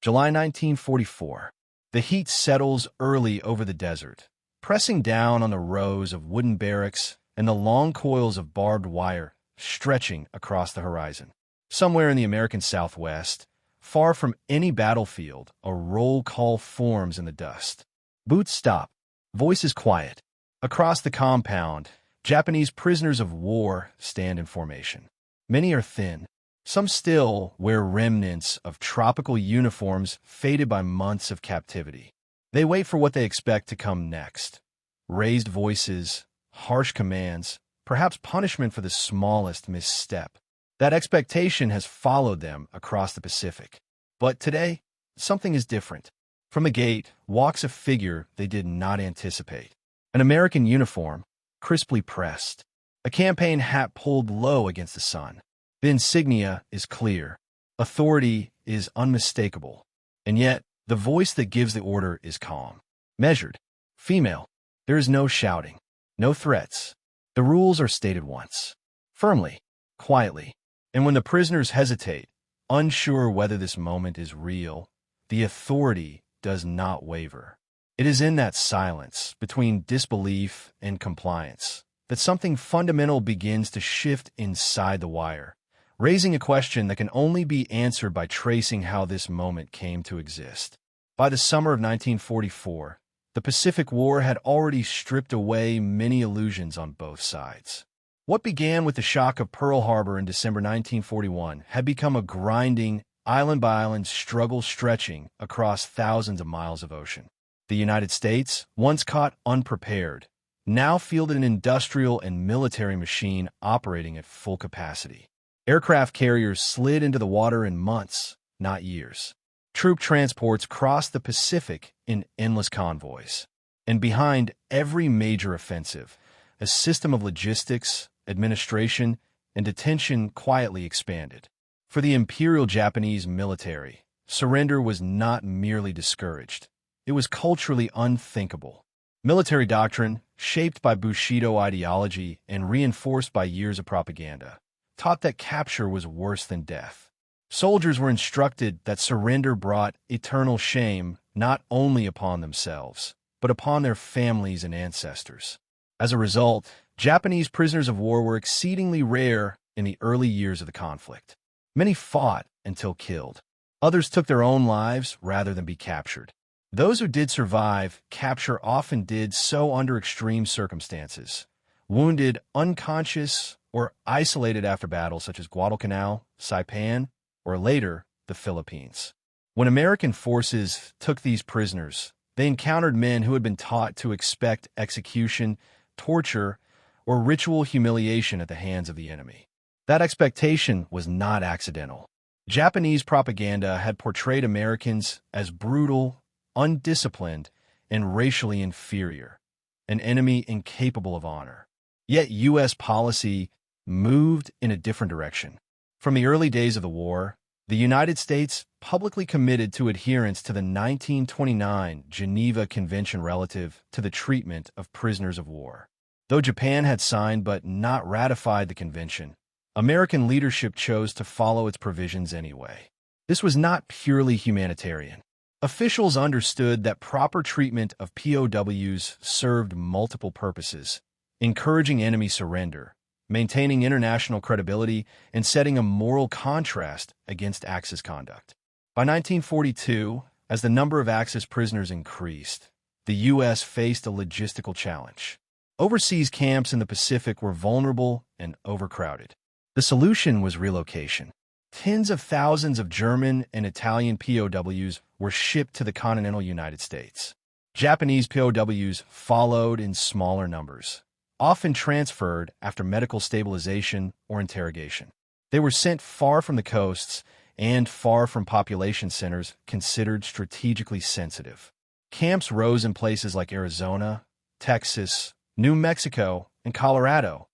July 1944. The heat settles early over the desert, pressing down on the rows of wooden barracks and the long coils of barbed wire stretching across the horizon. Somewhere in the American Southwest, far from any battlefield, a roll call forms in the dust. Boots stop. Voices quiet. Across the compound, Japanese prisoners of war stand in formation. Many are thin. Some still wear remnants of tropical uniforms faded by months of captivity. They wait for what they expect to come next. Raised voices, harsh commands, perhaps punishment for the smallest misstep. That expectation has followed them across the Pacific. But today, something is different. From the gate walks a figure they did not anticipate. An American uniform, crisply pressed. A campaign hat pulled low against the sun. The insignia is clear. Authority is unmistakable. And yet, the voice that gives the order is calm. Measured. Female. There is no shouting. No threats. The rules are stated once. Firmly. Quietly. And when the prisoners hesitate, unsure whether this moment is real, the authority does not waver. It is in that silence, between disbelief and compliance, that something fundamental begins to shift inside the wire, raising a question that can only be answered by tracing how this moment came to exist. By the summer of 1944, the Pacific War had already stripped away many illusions on both sides. What began with the shock of Pearl Harbor in December 1941 had become a grinding, island-by-island struggle stretching across thousands of miles of ocean. The United States, once caught unprepared, now fielded an industrial and military machine operating at full capacity. Aircraft carriers slid into the water in months, not years. Troop transports crossed the Pacific in endless convoys. And behind every major offensive, a system of logistics, administration, and detention quietly expanded. For the Imperial Japanese military, surrender was not merely discouraged. It was culturally unthinkable. Military doctrine, shaped by Bushido ideology and reinforced by years of propaganda, taught that capture was worse than death. Soldiers were instructed that surrender brought eternal shame not only upon themselves, but upon their families and ancestors. As a result, Japanese prisoners of war were exceedingly rare in the early years of the conflict. Many fought until killed. Others took their own lives rather than be captured. Those who did survive capture often did so under extreme circumstances, wounded, unconscious, or isolated after battles such as Guadalcanal, Saipan, or later, the Philippines. When American forces took these prisoners, they encountered men who had been taught to expect execution, torture, or ritual humiliation at the hands of the enemy. That expectation was not accidental. Japanese propaganda had portrayed Americans as brutal, undisciplined, and racially inferior, an enemy incapable of honor. Yet U.S. policy moved in a different direction. From the early days of the war, the United States publicly committed to adherence to the 1929 Geneva Convention relative to the treatment of prisoners of war. Though Japan had signed but not ratified the convention, American leadership chose to follow its provisions anyway. This was not purely humanitarian. Officials understood that proper treatment of POWs served multiple purposes, encouraging enemy surrender, maintaining international credibility, and setting a moral contrast against Axis conduct. By 1942, as the number of Axis prisoners increased, the U.S. faced a logistical challenge. Overseas camps in the Pacific were vulnerable and overcrowded. The solution was relocation. Tens of thousands of German and Italian POWs were shipped to the continental United States. Japanese POWs followed in smaller numbers, often transferred after medical stabilization or interrogation. They were sent far from the coasts and far from population centers considered strategically sensitive. Camps rose in places like Arizona, Texas, New Mexico, and Colorado,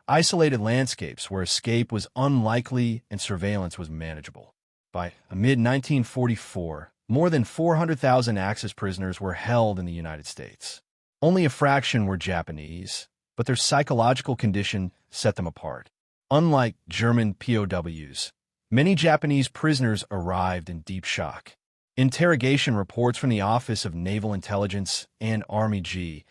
isolated landscapes where escape was unlikely and surveillance was manageable. By mid-1944, more than 400,000 Axis prisoners were held in the United States. Only a fraction were Japanese, but their psychological condition set them apart. Unlike German POWs, many Japanese prisoners arrived in deep shock. Interrogation reports from the Office of Naval Intelligence and Army G2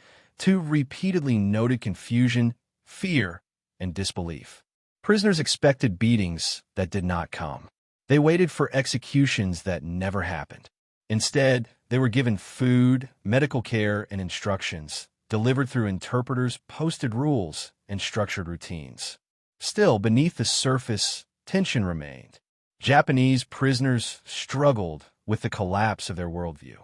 repeatedly noted confusion, fear, and disbelief. Prisoners expected beatings that did not come. They waited for executions that never happened. Instead, they were given food, medical care, and instructions, delivered through interpreters, posted rules, and structured routines. Still, beneath the surface, tension remained. Japanese prisoners struggled with the collapse of their worldview.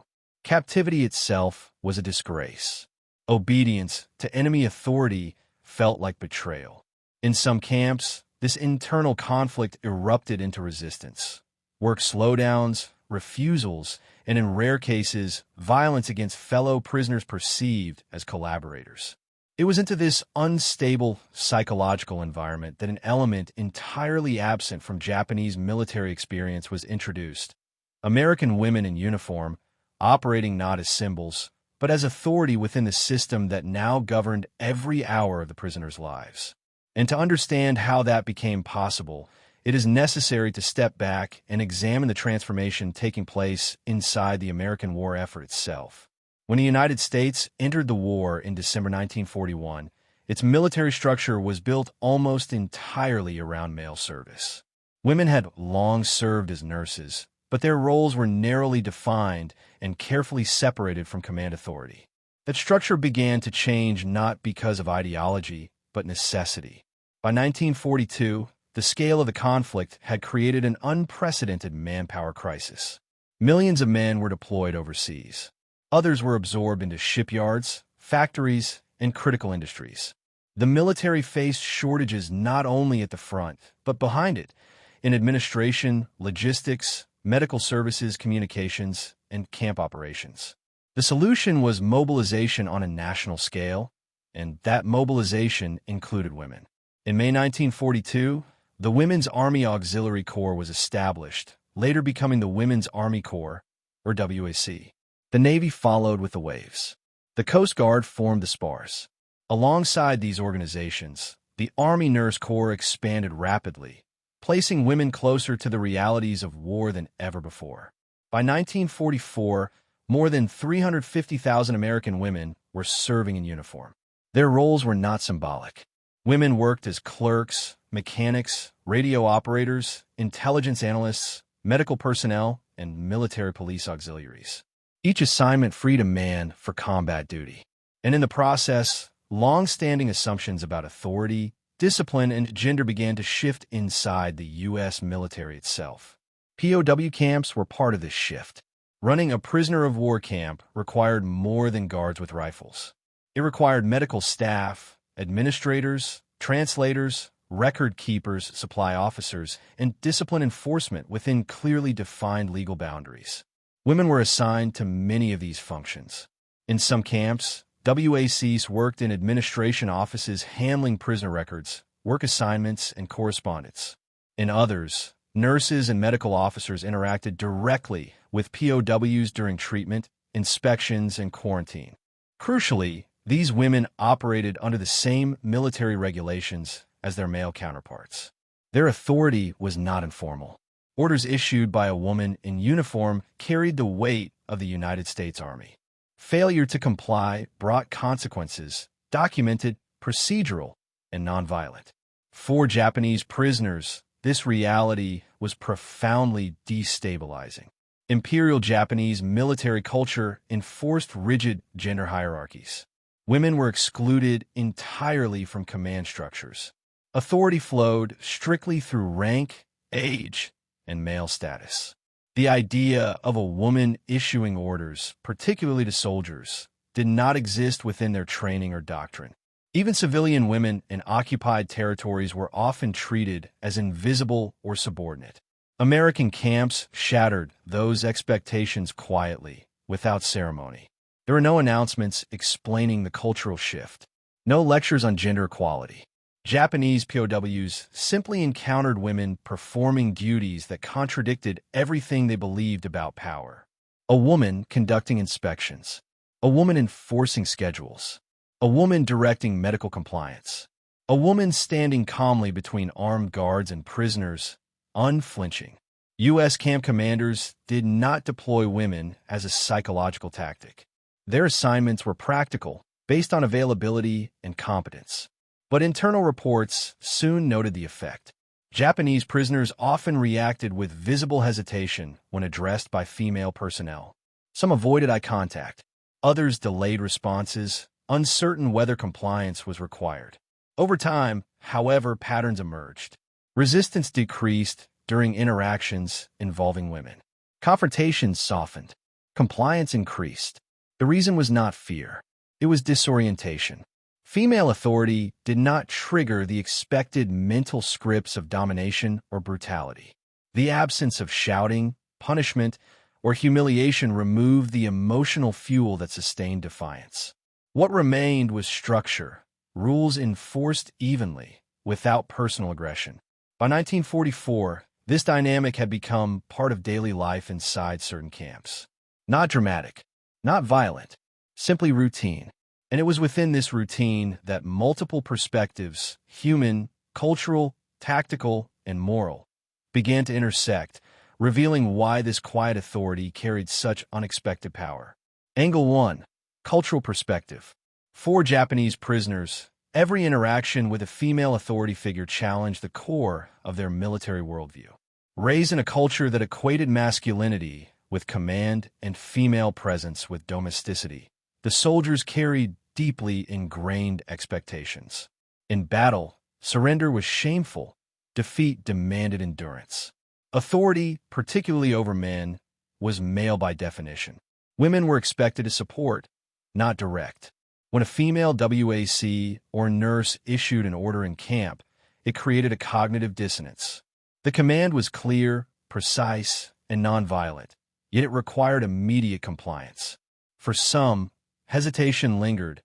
Captivity itself was a disgrace. Obedience to enemy authority felt like betrayal. In some camps, this internal conflict erupted into resistance. Work slowdowns, refusals, and in rare cases, violence against fellow prisoners perceived as collaborators. It was into this unstable psychological environment that an element entirely absent from Japanese military experience was introduced. American women in uniform, operating not as symbols, but as authority within the system that now governed every hour of the prisoners' lives. And to understand how that became possible, it is necessary to step back and examine the transformation taking place inside the American war effort itself. When the United States entered the war in December 1941, its military structure was built almost entirely around male service. Women had long served as nurses, but their roles were narrowly defined and carefully separated from command authority. That structure began to change not because of ideology, but necessity. By 1942, the scale of the conflict had created an unprecedented manpower crisis. Millions of men were deployed overseas. Others were absorbed into shipyards, factories, and critical industries. The military faced shortages not only at the front, but behind it, in administration, logistics, medical services, communications, and camp operations. The solution was mobilization on a national scale, and that mobilization included women. In May 1942, the Women's Army Auxiliary Corps was established, later becoming the Women's Army Corps, or WAC. The Navy followed with the waves. The Coast Guard formed the spars. Alongside these organizations, the Army Nurse Corps expanded rapidly, placing women closer to the realities of war than ever before. By 1944, more than 350,000 American women were serving in uniform. Their roles were not symbolic. Women worked as clerks, mechanics, radio operators, intelligence analysts, medical personnel, and military police auxiliaries. Each assignment freed a man for combat duty. And in the process, long-standing assumptions about authority, discipline, and gender began to shift inside the U.S. military itself. POW camps were part of this shift. Running a prisoner of war camp required more than guards with rifles. It required medical staff, administrators, translators, record keepers, supply officers, and discipline enforcement within clearly defined legal boundaries. Women were assigned to many of these functions. In some camps, WACs worked in administration offices handling prisoner records, work assignments, and correspondence. In others, nurses and medical officers interacted directly with POWs during treatment, inspections, and quarantine. Crucially, these women operated under the same military regulations as their male counterparts. Their authority was not informal. Orders issued by a woman in uniform carried the weight of the United States Army. Failure to comply brought consequences, documented, procedural, and nonviolent. For Japanese prisoners, this reality was profoundly destabilizing. Imperial Japanese military culture enforced rigid gender hierarchies. Women were excluded entirely from command structures. Authority flowed strictly through rank, age, and male status. The idea of a woman issuing orders, particularly to soldiers, did not exist within their training or doctrine. Even civilian women in occupied territories were often treated as invisible or subordinate. American camps shattered those expectations quietly, without ceremony. There were no announcements explaining the cultural shift, no lectures on gender equality. Japanese POWs simply encountered women performing duties that contradicted everything they believed about power. A woman conducting inspections, a woman enforcing schedules, a woman directing medical compliance, a woman standing calmly between armed guards and prisoners, unflinching. U.S. camp commanders did not deploy women as a psychological tactic. Their assignments were practical, based on availability and competence. But internal reports soon noted the effect. Japanese prisoners often reacted with visible hesitation when addressed by female personnel. Some avoided eye contact. Others delayed responses, uncertain whether compliance was required. Over time, however, patterns emerged. Resistance decreased during interactions involving women. Confrontations softened. Compliance increased. The reason was not fear. It was disorientation. Female authority did not trigger the expected mental scripts of domination or brutality. The absence of shouting, punishment, or humiliation removed the emotional fuel that sustained defiance. What remained was structure, rules enforced evenly, without personal aggression. By 1944, this dynamic had become part of daily life inside certain camps. Not dramatic, not violent, simply routine. And it was within this routine that multiple perspectives, human, cultural, tactical, and moral, began to intersect, revealing why this quiet authority carried such unexpected power. Angle 1. Cultural perspective. For Japanese prisoners, every interaction with a female authority figure challenged the core of their military worldview. Raised in a culture that equated masculinity with command and female presence with domesticity, the soldiers carried deeply ingrained expectations. In battle, surrender was shameful. Defeat demanded endurance. Authority, particularly over men, was male by definition. Women were expected to support, not direct. When a female WAC or nurse issued an order in camp, it created a cognitive dissonance. The command was clear, precise, and nonviolent, yet it required immediate compliance. For some, hesitation lingered.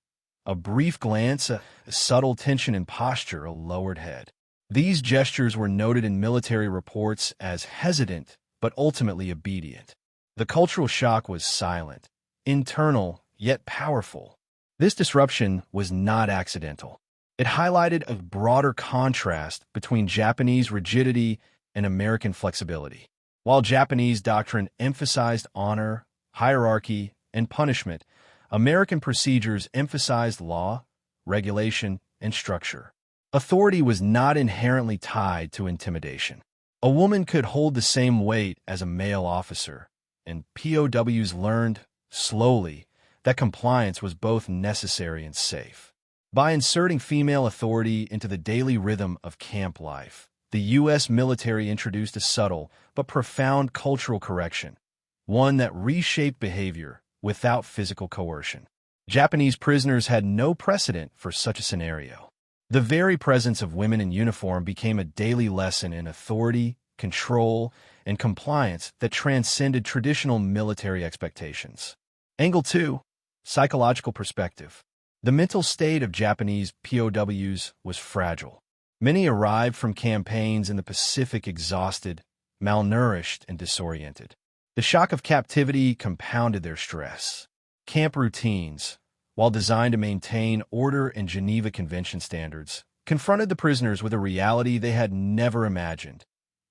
A brief glance, a subtle tension in posture, a lowered head. These gestures were noted in military reports as hesitant but ultimately obedient. The cultural shock was silent, internal, yet powerful. This disruption was not accidental. It highlighted a broader contrast between Japanese rigidity and American flexibility. While Japanese doctrine emphasized honor, hierarchy, and punishment, American procedures emphasized law, regulation, and structure. Authority was not inherently tied to intimidation. A woman could hold the same weight as a male officer, and POWs learned, slowly, that compliance was both necessary and safe. By inserting female authority into the daily rhythm of camp life, the U.S. military introduced a subtle but profound cultural correction, one that reshaped behavior without physical coercion. Japanese prisoners had no precedent for such a scenario. The very presence of women in uniform became a daily lesson in authority, control, and compliance that transcended traditional military expectations. Angle 2. Psychological perspective. The mental state of Japanese POWs was fragile. Many arrived from campaigns in the Pacific exhausted, malnourished, and disoriented. The shock of captivity compounded their stress. Camp routines, while designed to maintain order and Geneva Convention standards, confronted the prisoners with a reality they had never imagined: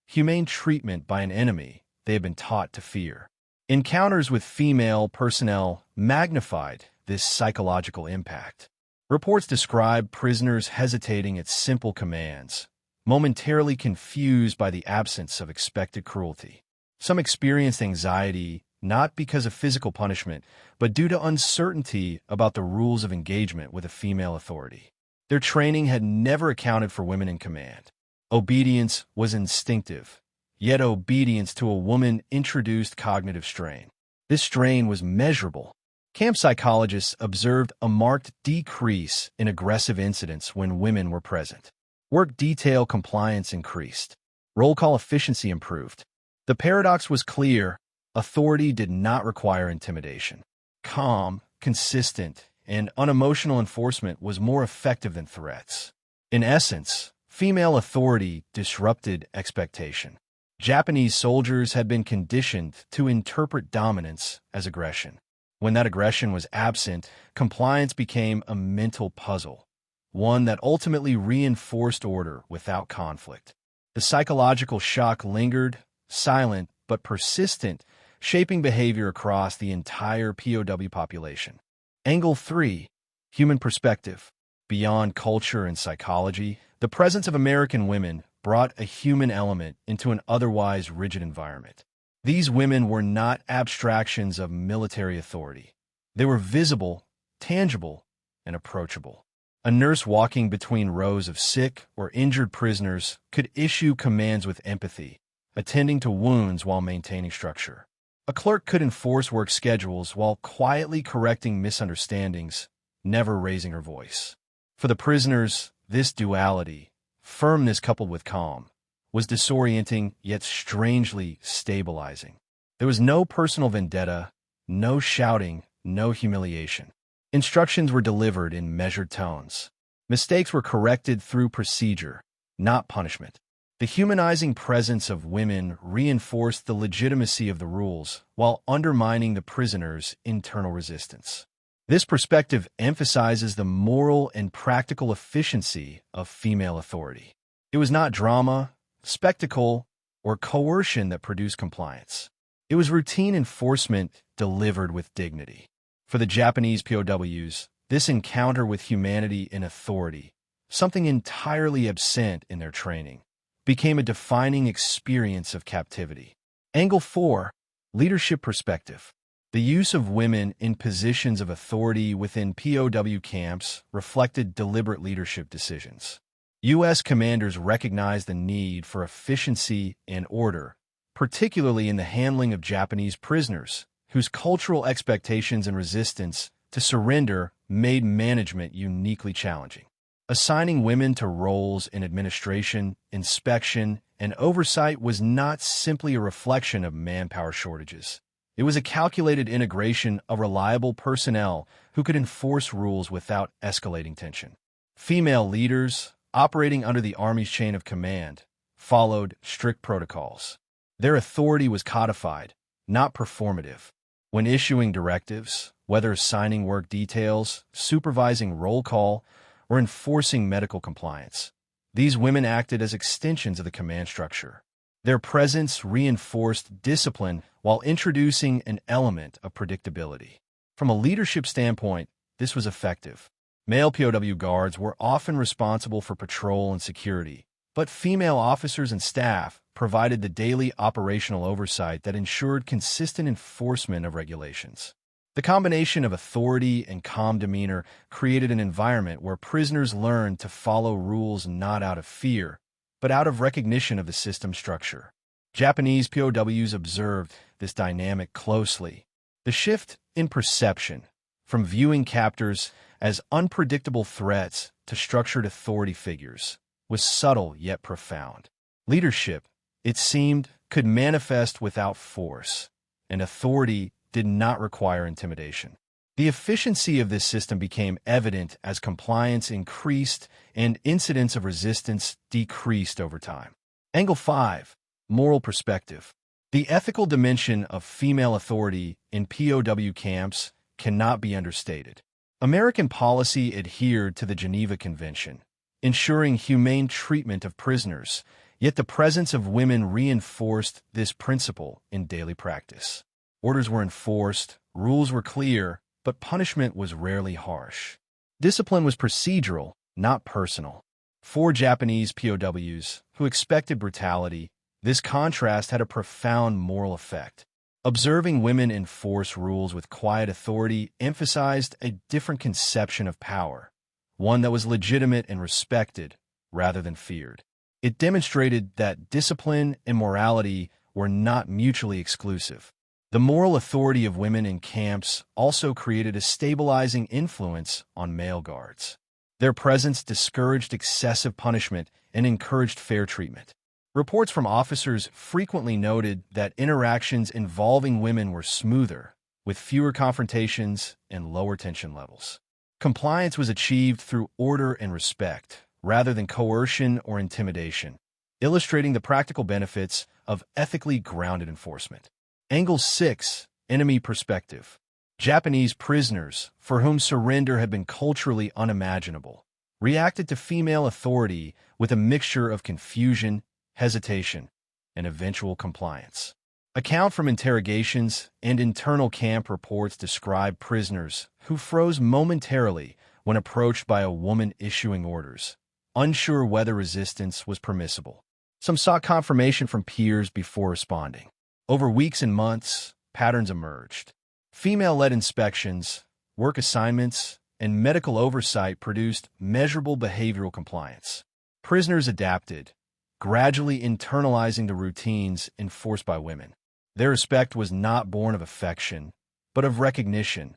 humane treatment by an enemy they had been taught to fear. Encounters with female personnel magnified this psychological impact. Reports describe prisoners hesitating at simple commands, momentarily confused by the absence of expected cruelty. Some experienced anxiety not because of physical punishment, but due to uncertainty about the rules of engagement with a female authority. Their training had never accounted for women in command. Obedience was instinctive, yet obedience to a woman introduced cognitive strain. This strain was measurable. Camp psychologists observed a marked decrease in aggressive incidents when women were present. Work detail compliance increased. Roll call efficiency improved. The paradox was clear: authority did not require intimidation. Calm, consistent, and unemotional enforcement was more effective than threats. In essence, female authority disrupted expectation. Japanese soldiers had been conditioned to interpret dominance as aggression. When that aggression was absent, compliance became a mental puzzle, one that ultimately reinforced order without conflict. The psychological shock lingered, silent but persistent, shaping behavior across the entire POW population. Angle 3. Human perspective. Beyond culture and psychology, the presence of American women brought a human element into an otherwise rigid environment. These women were not abstractions of military authority. They were visible, tangible, and approachable. A nurse walking between rows of sick or injured prisoners could issue commands with empathy, attending to wounds while maintaining structure. A clerk could enforce work schedules while quietly correcting misunderstandings, never raising her voice. For the prisoners, this duality, firmness coupled with calm, was disorienting yet strangely stabilizing. There was no personal vendetta, no shouting, no humiliation. Instructions were delivered in measured tones. Mistakes were corrected through procedure, not punishment. The humanizing presence of women reinforced the legitimacy of the rules while undermining the prisoners' internal resistance. This perspective emphasizes the moral and practical efficiency of female authority. It was not drama, spectacle, or coercion that produced compliance. It was routine enforcement delivered with dignity. For the Japanese POWs, this encounter with humanity and authority, something entirely absent in their training, became a defining experience of captivity. Angle 4. Leadership perspective. The use of women in positions of authority within POW camps reflected deliberate leadership decisions. U.S. commanders recognized the need for efficiency and order, particularly in the handling of Japanese prisoners, whose cultural expectations and resistance to surrender made management uniquely challenging. Assigning women to roles in administration, inspection, and oversight was not simply a reflection of manpower shortages. It was a calculated integration of reliable personnel who could enforce rules without escalating tension. Female leaders, operating under the Army's chain of command, followed strict protocols. Their authority was codified, not performative. When issuing directives, whether assigning work details, supervising roll call, or enforcing medical compliance, these women acted as extensions of the command structure. Their presence reinforced discipline while introducing an element of predictability. From a leadership standpoint, this was effective. Male POW guards were often responsible for patrol and security, but female officers and staff provided the daily operational oversight that ensured consistent enforcement of regulations. The combination of authority and calm demeanor created an environment where prisoners learned to follow rules not out of fear, but out of recognition of the system structure. Japanese POWs observed this dynamic closely. The shift in perception, from viewing captors as unpredictable threats to structured authority figures, was subtle yet profound. Leadership, it seemed, could manifest without force, and authority did not require intimidation. The efficiency of this system became evident as compliance increased and incidents of resistance decreased over time. Angle 5. Moral perspective. The ethical dimension of female authority in POW camps cannot be understated. American policy adhered to the Geneva Convention, ensuring humane treatment of prisoners, yet the presence of women reinforced this principle in daily practice. Orders were enforced, rules were clear, but punishment was rarely harsh. Discipline was procedural, not personal. For Japanese POWs, who expected brutality, this contrast had a profound moral effect. Observing women enforce rules with quiet authority emphasized a different conception of power, one that was legitimate and respected rather than feared. It demonstrated that discipline and morality were not mutually exclusive. The moral authority of women in camps also created a stabilizing influence on male guards. Their presence discouraged excessive punishment and encouraged fair treatment. Reports from officers frequently noted that interactions involving women were smoother, with fewer confrontations and lower tension levels. Compliance was achieved through order and respect, rather than coercion or intimidation, illustrating the practical benefits of ethically grounded enforcement. Angle 6. Enemy perspective. Japanese prisoners, for whom surrender had been culturally unimaginable, reacted to female authority with a mixture of confusion, hesitation, and eventual compliance. Account from interrogations and internal camp reports describe prisoners who froze momentarily when approached by a woman issuing orders, unsure whether resistance was permissible. Some sought confirmation from peers before responding. Over weeks and months, patterns emerged. Female-led inspections, work assignments, and medical oversight produced measurable behavioral compliance. Prisoners adapted, gradually internalizing the routines enforced by women. Their respect was not born of affection, but of recognition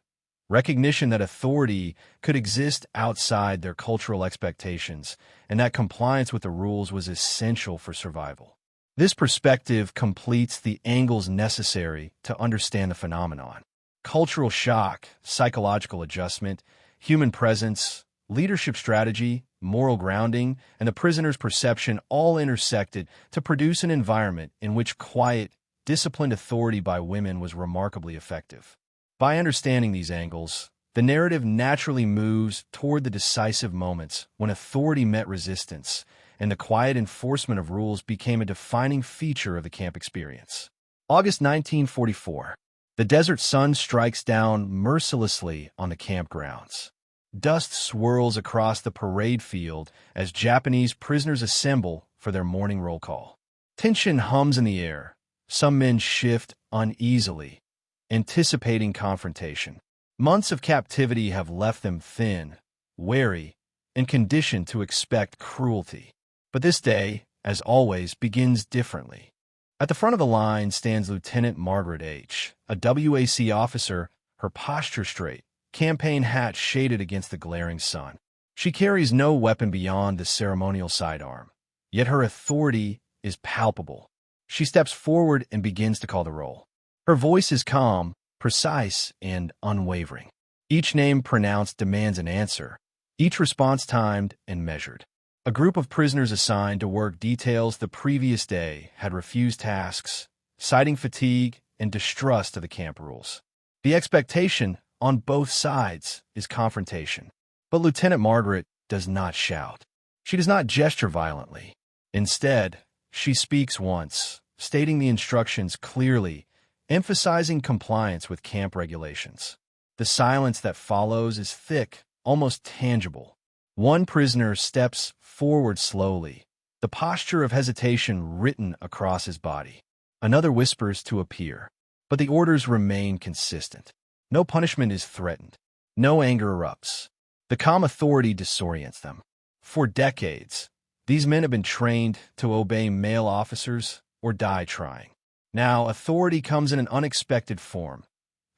that authority could exist outside their cultural expectations, and that compliance with the rules was essential for survival. This perspective completes the angles necessary to understand the phenomenon. Cultural shock, psychological adjustment, human presence, leadership strategy, moral grounding, and the prisoner's perception all intersected to produce an environment in which quiet, disciplined authority by women was remarkably effective. By understanding these angles, the narrative naturally moves toward the decisive moments when authority met resistance, and the quiet enforcement of rules became a defining feature of the camp experience. August 1944. The desert sun strikes down mercilessly on the campgrounds. Dust swirls across the parade field as Japanese prisoners assemble for their morning roll call. Tension hums in the air. Some men shift uneasily, anticipating confrontation. Months of captivity have left them thin, wary, and conditioned to expect cruelty. But this day, as always, begins differently. At the front of the line stands Lieutenant Margaret H., a WAC officer, her posture straight, campaign hat shaded against the glaring sun. She carries no weapon beyond the ceremonial sidearm, yet her authority is palpable. She steps forward and begins to call the roll. Her voice is calm, precise, and unwavering. Each name pronounced demands an answer, each response timed and measured. A group of prisoners assigned to work details the previous day had refused tasks, citing fatigue and distrust of the camp rules. The expectation on both sides is confrontation. But Lieutenant Margaret does not shout. She does not gesture violently. Instead, she speaks once, stating the instructions clearly, emphasizing compliance with camp regulations. The silence that follows is thick, almost tangible. One prisoner steps forward slowly, the posture of hesitation written across his body. Another whispers to appear, but the orders remain consistent. No punishment is threatened. No anger erupts. The calm authority disorients them. For decades, these men have been trained to obey male officers or die trying. Now, authority comes in an unexpected form.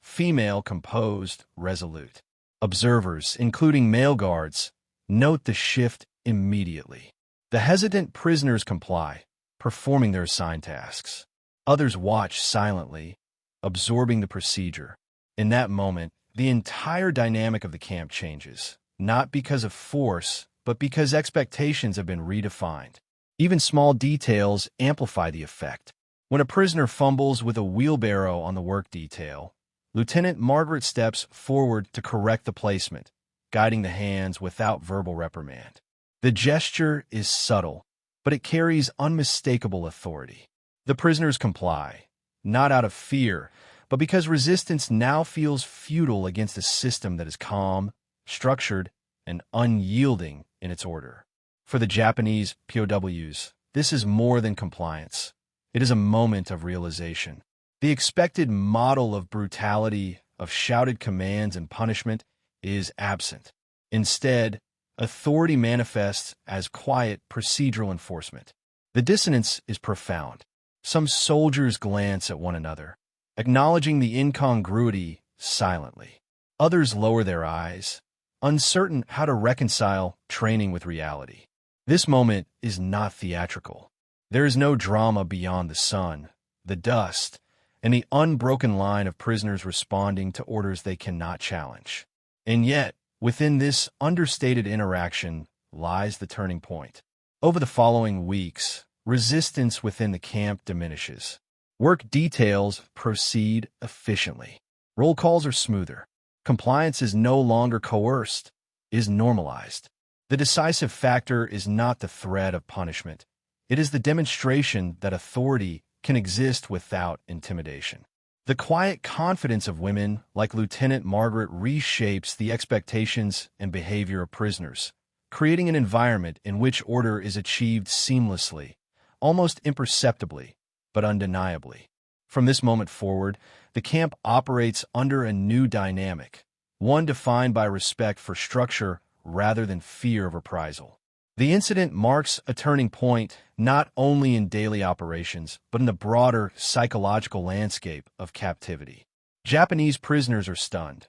Female, composed, resolute. Observers, including male guards, note the shift immediately. The hesitant prisoners comply, performing their assigned tasks. Others watch silently, absorbing the procedure. In that moment, the entire dynamic of the camp changes, not because of force, but because expectations have been redefined. Even small details amplify the effect. When a prisoner fumbles with a wheelbarrow on the work detail, Lieutenant Margaret steps forward to correct the placement, guiding the hands without verbal reprimand. The gesture is subtle, but it carries unmistakable authority. The prisoners comply, not out of fear, but because resistance now feels futile against a system that is calm, structured, and unyielding in its order. For the Japanese POWs, this is more than compliance. It is a moment of realization. The expected model of brutality, of shouted commands and punishment, is absent. Instead, authority manifests as quiet, procedural enforcement. The dissonance is profound. Some soldiers glance at one another, acknowledging the incongruity silently. Others lower their eyes, uncertain how to reconcile training with reality. This moment is not theatrical. There is no drama beyond the sun, the dust, and the unbroken line of prisoners responding to orders they cannot challenge. And yet, within this understated interaction lies the turning point. Over the following weeks, resistance within the camp diminishes. Work details proceed efficiently. Roll calls are smoother. Compliance is no longer coerced, is normalized. The decisive factor is not the threat of punishment, It is the demonstration that authority can exist without intimidation. The quiet confidence of women like Lieutenant Margaret reshapes the expectations and behavior of prisoners, creating an environment in which order is achieved seamlessly, almost imperceptibly, but undeniably. From this moment forward, the camp operates under a new dynamic, one defined by respect for structure rather than fear of reprisal. The incident marks a turning point not only in daily operations, but in the broader psychological landscape of captivity. Japanese prisoners are stunned,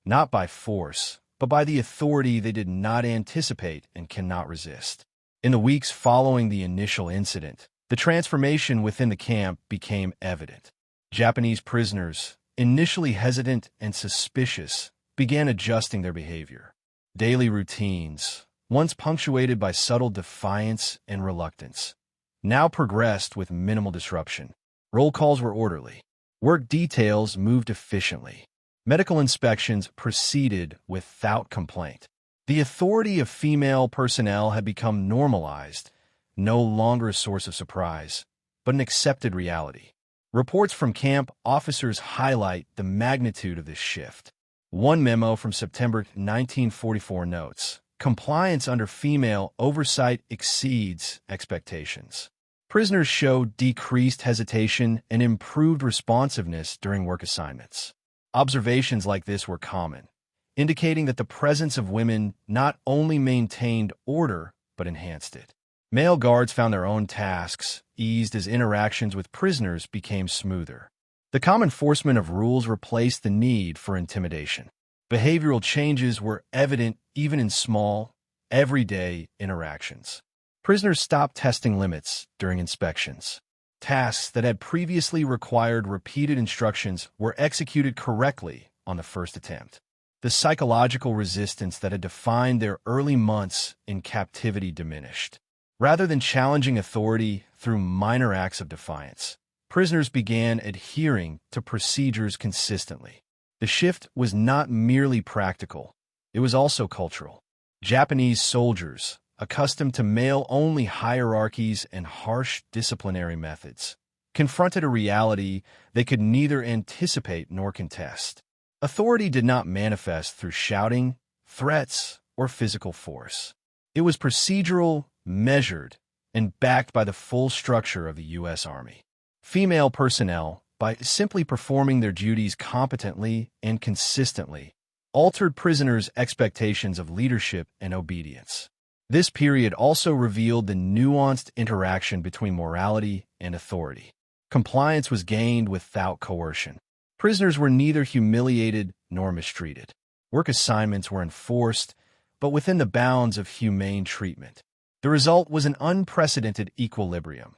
not by force, but by the authority they did not anticipate and cannot resist. In the weeks following the initial incident, the transformation within the camp became evident. Japanese prisoners, initially hesitant and suspicious, began adjusting their behavior. Daily routines, once punctuated by subtle defiance and reluctance, now progressed with minimal disruption. Roll calls were orderly. Work details moved efficiently. Medical inspections proceeded without complaint. The authority of female personnel had become normalized, no longer a source of surprise, but an accepted reality. Reports from camp officers highlight the magnitude of this shift. One memo from September 1944 notes, "Compliance under female oversight exceeds expectations." Prisoners showed decreased hesitation and improved responsiveness during work assignments. Observations like this were common, indicating that the presence of women not only maintained order, but enhanced it. Male guards found their own tasks eased as interactions with prisoners became smoother. The common enforcement of rules replaced the need for intimidation. Behavioral changes were evident even in small, everyday interactions. Prisoners stopped testing limits during inspections. Tasks that had previously required repeated instructions were executed correctly on the first attempt. The psychological resistance that had defined their early months in captivity diminished. Rather than challenging authority through minor acts of defiance, prisoners began adhering to procedures consistently. The shift was not merely practical, it was also cultural. Japanese soldiers, accustomed to male-only hierarchies and harsh disciplinary methods, confronted a reality they could neither anticipate nor contest. Authority did not manifest through shouting, threats, or physical force. It was procedural, measured, and backed by the full structure of the U.S. Army. Female personnel, by simply performing their duties competently and consistently, altered prisoners' expectations of leadership and obedience. This period also revealed the nuanced interaction between morality and authority. Compliance was gained without coercion. Prisoners were neither humiliated nor mistreated. Work assignments were enforced, but within the bounds of humane treatment. The result was an unprecedented equilibrium.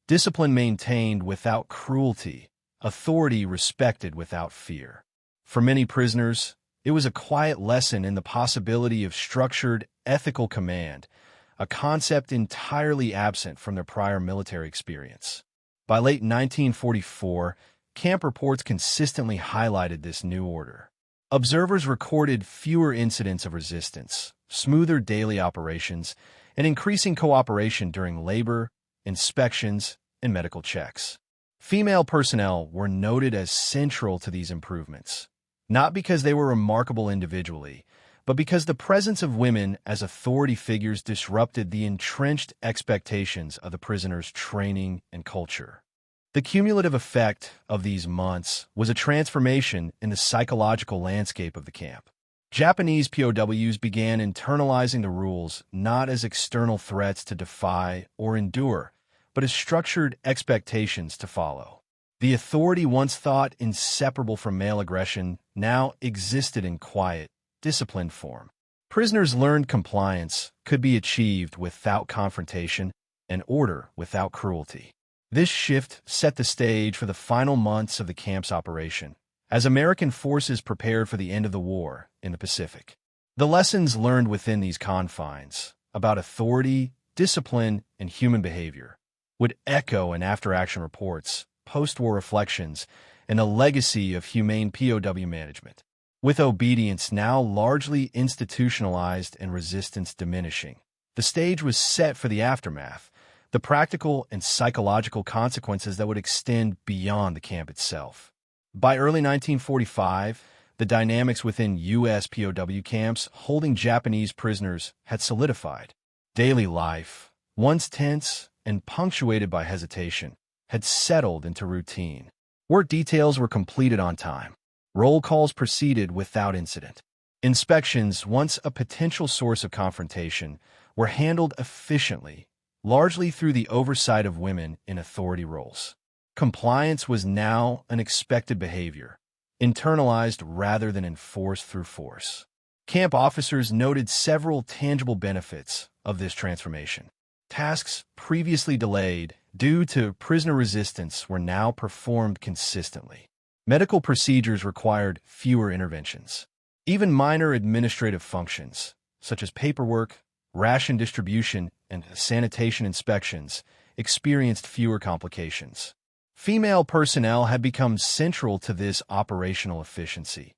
Discipline maintained without cruelty, authority respected without fear. For many prisoners, it was a quiet lesson in the possibility of structured, ethical command, a concept entirely absent from their prior military experience. By late 1944, camp reports consistently highlighted this new order. Observers recorded fewer incidents of resistance, smoother daily operations, and increasing cooperation during labor, inspections, and medical checks. Female personnel were noted as central to these improvements, not because they were remarkable individually, but because the presence of women as authority figures disrupted the entrenched expectations of the prisoners' training and culture. The cumulative effect of these months was a transformation in the psychological landscape of the camp. Japanese POWs began internalizing the rules not as external threats to defy or endure, but as structured expectations to follow. The authority once thought inseparable from male aggression now existed in quiet, disciplined form. Prisoners learned compliance could be achieved without confrontation and order without cruelty. This shift set the stage for the final months of the camp's operation, as American forces prepared for the end of the war in the Pacific. The lessons learned within these confines about authority, discipline, and human behavior would echo in after-action reports, post-war reflections, and a legacy of humane POW management. With obedience now largely institutionalized and resistance diminishing, the stage was set for the aftermath, the practical and psychological consequences that would extend beyond the camp itself. By early 1945, the dynamics within U.S. POW camps holding Japanese prisoners had solidified. Daily life, once tense and punctuated by hesitation, had settled into routine. Work details were completed on time. Roll calls proceeded without incident. Inspections, once a potential source of confrontation, were handled efficiently, largely through the oversight of women in authority roles. Compliance was now an expected behavior, internalized rather than enforced through force. Camp officers noted several tangible benefits of this transformation. Tasks previously delayed due to prisoner resistance were now performed consistently. Medical procedures required fewer interventions. Even minor administrative functions, such as paperwork, ration distribution, and sanitation inspections, experienced fewer complications. Female personnel had become central to this operational efficiency,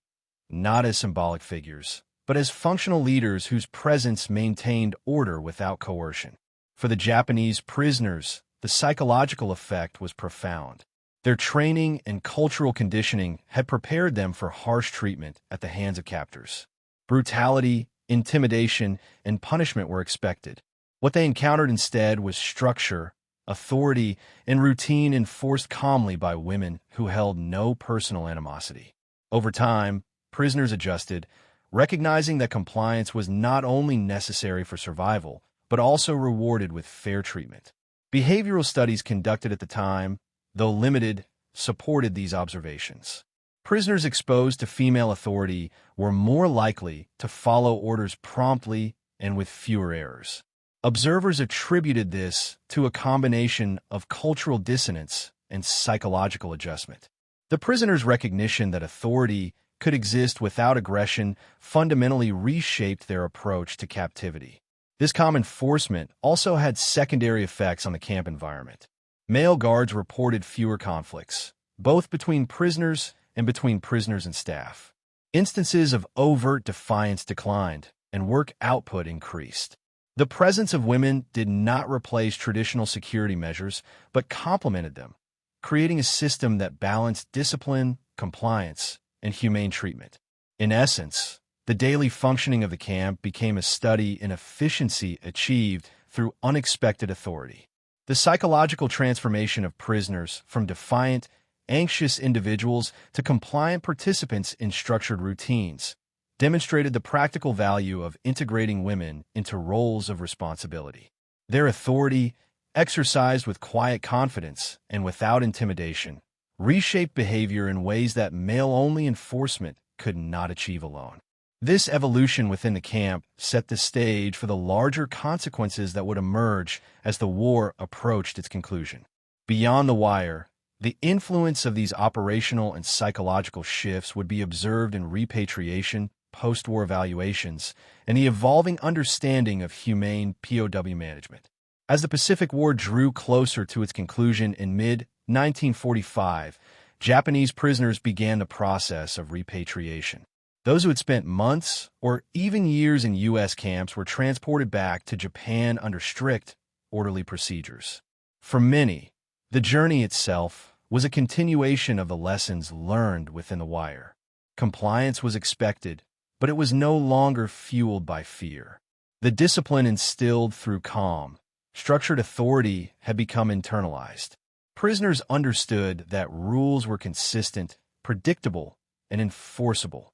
not as symbolic figures, but as functional leaders whose presence maintained order without coercion. For the Japanese prisoners, the psychological effect was profound. Their training and cultural conditioning had prepared them for harsh treatment at the hands of captors. Brutality, intimidation, and punishment were expected. What they encountered instead was structure, authority, and routine enforced calmly by women who held no personal animosity. Over time, prisoners adjusted, recognizing that compliance was not only necessary for survival, but also rewarded with fair treatment. Behavioral studies conducted at the time, though limited, supported these observations. Prisoners exposed to female authority were more likely to follow orders promptly and with fewer errors. Observers attributed this to a combination of cultural dissonance and psychological adjustment. The prisoners' recognition that authority could exist without aggression fundamentally reshaped their approach to captivity. This calm enforcement also had secondary effects on the camp environment. Male guards reported fewer conflicts, both between prisoners and between prisoners and staff. Instances of overt defiance declined, and work output increased. The presence of women did not replace traditional security measures, but complemented them, creating a system that balanced discipline, compliance, and humane treatment. In essence, the daily functioning of the camp became a study in efficiency achieved through unexpected authority. The psychological transformation of prisoners from defiant, anxious individuals to compliant participants in structured routines demonstrated the practical value of integrating women into roles of responsibility. Their authority, exercised with quiet confidence and without intimidation, reshaped behavior in ways that male-only enforcement could not achieve alone. This evolution within the camp set the stage for the larger consequences that would emerge as the war approached its conclusion. Beyond the wire, the influence of these operational and psychological shifts would be observed in repatriation, post-war evaluations, and the evolving understanding of humane POW management. As the Pacific War drew closer to its conclusion in mid-1945, Japanese prisoners began the process of repatriation. Those who had spent months or even years in U.S. camps were transported back to Japan under strict, orderly procedures. For many, the journey itself was a continuation of the lessons learned within the wire. Compliance was expected, but it was no longer fueled by fear. The discipline instilled through calm, structured authority had become internalized. Prisoners understood that rules were consistent, predictable, and enforceable,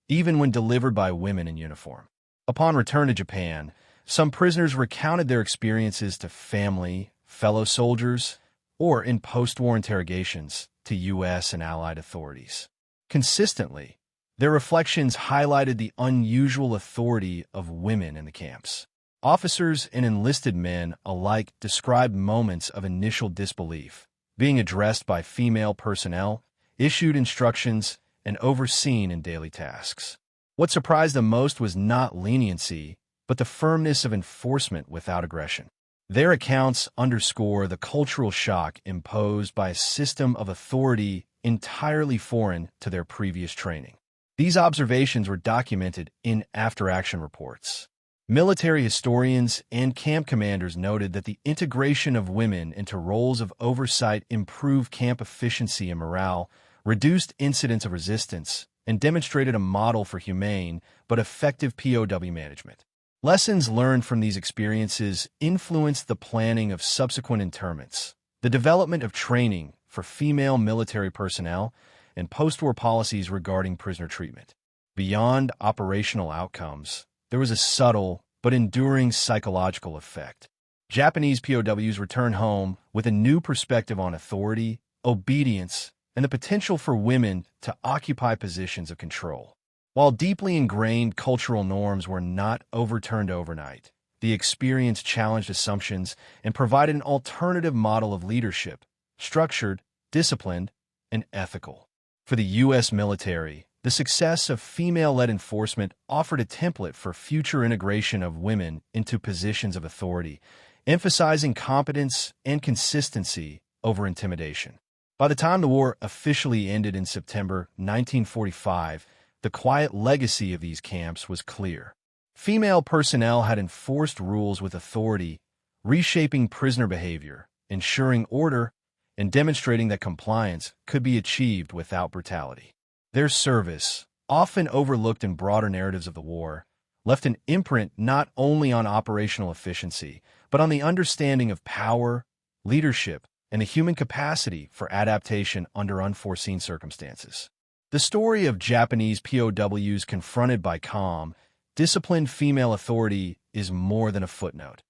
even when delivered by women in uniform. Upon return to Japan, some prisoners recounted their experiences to family, fellow soldiers, or in post-war interrogations to U.S. and Allied authorities. Consistently, their reflections highlighted the unusual authority of women in the camps. Officers and enlisted men alike described moments of initial disbelief, being addressed by female personnel, issued instructions, and overseen in daily tasks. What surprised them most was not leniency, but the firmness of enforcement without aggression. Their accounts underscore the cultural shock imposed by a system of authority entirely foreign to their previous training. These observations were documented in after-action reports. Military historians and camp commanders noted that the integration of women into roles of oversight improved camp efficiency and morale, reduced incidents of resistance, and demonstrated a model for humane but effective POW management. Lessons learned from these experiences influenced the planning of subsequent internments, the development of training for female military personnel, and post-war policies regarding prisoner treatment. Beyond operational outcomes, there was a subtle but enduring psychological effect. Japanese POWs returned home with a new perspective on authority, obedience, and the potential for women to occupy positions of control. While deeply ingrained cultural norms were not overturned overnight, the experience challenged assumptions and provided an alternative model of leadership, structured, disciplined, and ethical. For the U.S. military, the success of female-led enforcement offered a template for future integration of women into positions of authority, emphasizing competence and consistency over intimidation. By the time the war officially ended in September 1945, the quiet legacy of these camps was clear. Female personnel had enforced rules with authority, reshaping prisoner behavior, ensuring order, and demonstrating that compliance could be achieved without brutality. Their service, often overlooked in broader narratives of the war, left an imprint not only on operational efficiency, but on the understanding of power, leadership, and the human capacity for adaptation under unforeseen circumstances. The story of Japanese POWs confronted by calm, disciplined female authority is more than a footnote.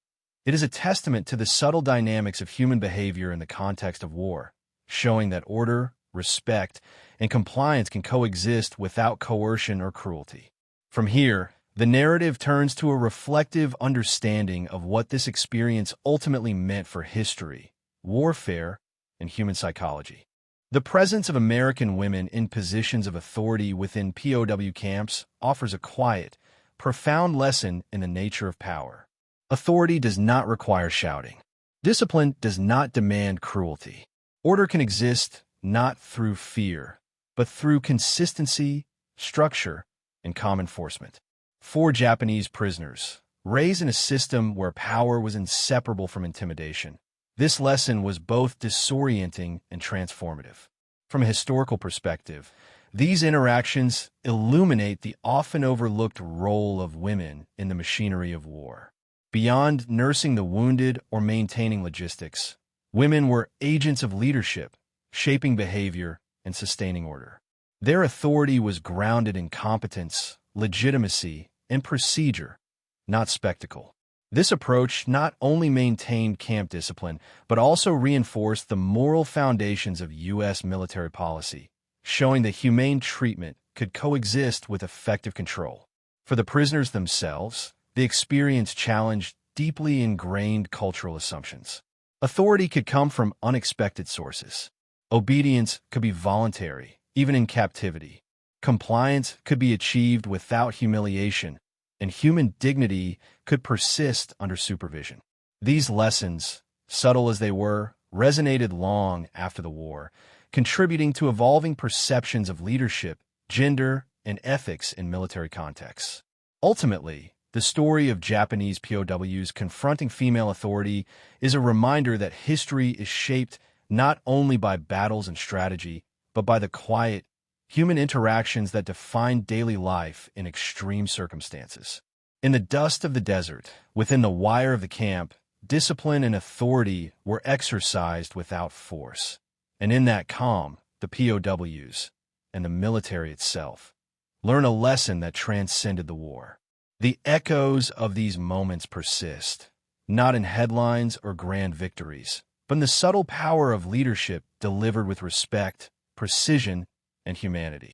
It is a testament to the subtle dynamics of human behavior in the context of war, showing that order, respect, and compliance can coexist without coercion or cruelty. From here, the narrative turns to a reflective understanding of what this experience ultimately meant for history, warfare, and human psychology. The presence of American women in positions of authority within POW camps offers a quiet, profound lesson in the nature of power. Authority does not require shouting. Discipline does not demand cruelty. Order can exist not through fear, but through consistency, structure, and calm enforcement. 4 Japanese prisoners, raised in a system where power was inseparable from intimidation. This lesson was both disorienting and transformative. From a historical perspective, these interactions illuminate the often overlooked role of women in the machinery of war. Beyond nursing the wounded or maintaining logistics, women were agents of leadership, shaping behavior and sustaining order. Their authority was grounded in competence, legitimacy, and procedure, not spectacle. This approach not only maintained camp discipline, but also reinforced the moral foundations of U.S. military policy, showing that humane treatment could coexist with effective control. For the prisoners themselves, the experience challenged deeply ingrained cultural assumptions. Authority could come from unexpected sources. Obedience could be voluntary, even in captivity. Compliance could be achieved without humiliation, and human dignity could persist under supervision. These lessons, subtle as they were, resonated long after the war, contributing to evolving perceptions of leadership, gender, and ethics in military contexts. Ultimately, the story of Japanese POWs confronting female authority is a reminder that history is shaped not only by battles and strategy, but by the quiet, human interactions that define daily life in extreme circumstances. In the dust of the desert, within the wire of the camp, discipline and authority were exercised without force. And in that calm, the POWs, and the military itself, learn a lesson that transcended the war. The echoes of these moments persist, not in headlines or grand victories, but in the subtle power of leadership delivered with respect, precision, and humanity.